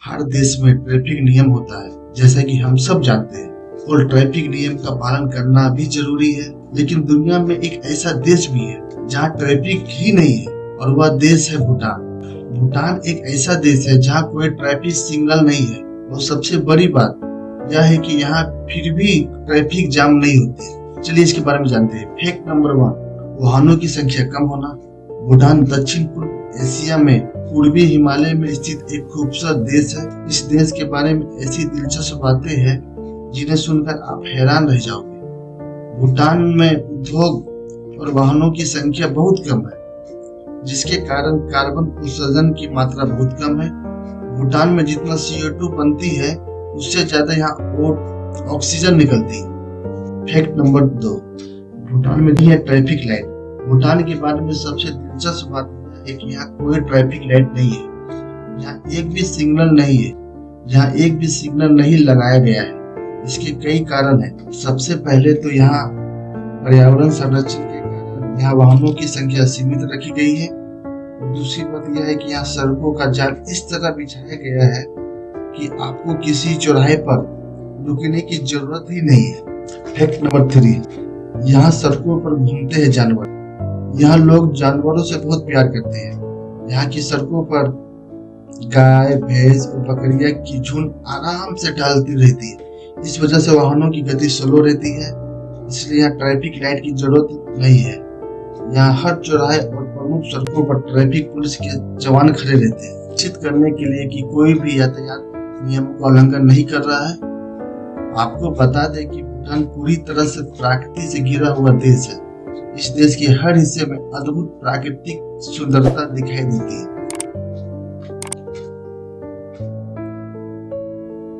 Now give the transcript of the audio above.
हर देश में ट्रैफिक नियम होता है, जैसा कि हम सब जानते हैं, और ट्रैफिक नियम का पालन करना भी जरूरी है। लेकिन दुनिया में एक ऐसा देश भी है जहाँ ट्रैफिक ही नहीं है, और वह देश है भूटान। भूटान एक ऐसा देश है जहाँ कोई ट्रैफिक सिग्नल नहीं है, और सबसे बड़ी बात यह है कि यहाँ फिर भी ट्रैफिक जाम नहीं होते। चलिए इसके बारे में जानते हैं। फैक्ट नंबर 1, वाहनों की संख्या कम होना। भूटान दक्षिण पूर्व एशिया में पूर्वी हिमालय में स्थित एक खूबसूरत देश है। इस देश के बारे में ऐसी दिलचस्प बातें हैं जिन्हें सुनकर आप हैरान रह जाओगे। भूटान में उद्योग और वाहनों की संख्या बहुत कम है, जिसके कारण कार्बन उत्सर्जन की मात्रा बहुत कम है। भूटान में जितना CO2 बनती है, उससे ज्यादा यहाँ ऑक्सीजन निकलती है। फैक्ट नंबर 2, भूटान में नहीं है ट्रैफिक लाइट। भूटान के बारे में सबसे दिलचस्प बात है कि यहाँ कोई ट्रैफिक लाइट नहीं है। यहाँ एक भी सिग्नल नहीं है, यहाँ एक भी सिग्नल नहीं लगाया गया है। इसके कई कारण हैं। सबसे पहले तो यहाँ पर्यावरण संरक्षण के कारण यहाँ वाहनों की संख्या सीमित रखी गई है। दूसरी बात यह है कि यहाँ सड़कों का जाल इस तरह बिछाया गया है कि आपको किसी चौराहे पर रुकने की जरूरत ही नहीं है। फैक्ट नंबर 3, यहाँ सड़कों पर घूमते हैं जानवर। यहाँ लोग जानवरों से बहुत प्यार करते हैं। यहाँ की सड़कों पर गाय, भैंस और बकरियां की झुंड आराम से टहलती रहती है। इस वजह से वाहनों की गति स्लो रहती है, इसलिए यहाँ ट्रैफिक लाइट की जरूरत नहीं है। यहाँ हर चौराहे और प्रमुख सड़कों पर ट्रैफिक पुलिस के जवान खड़े रहते हैं, निश्चित करने के लिए कि कोई भी यातायात नियमों का उल्लंघन नहीं कर रहा है। आपको बता दें कि भूटान पूरी तरह से प्रकृति से घिरा हुआ देश है। इस देश के हर हिस्से में अद्भुत प्राकृतिक सुंदरता दिखाई देती है।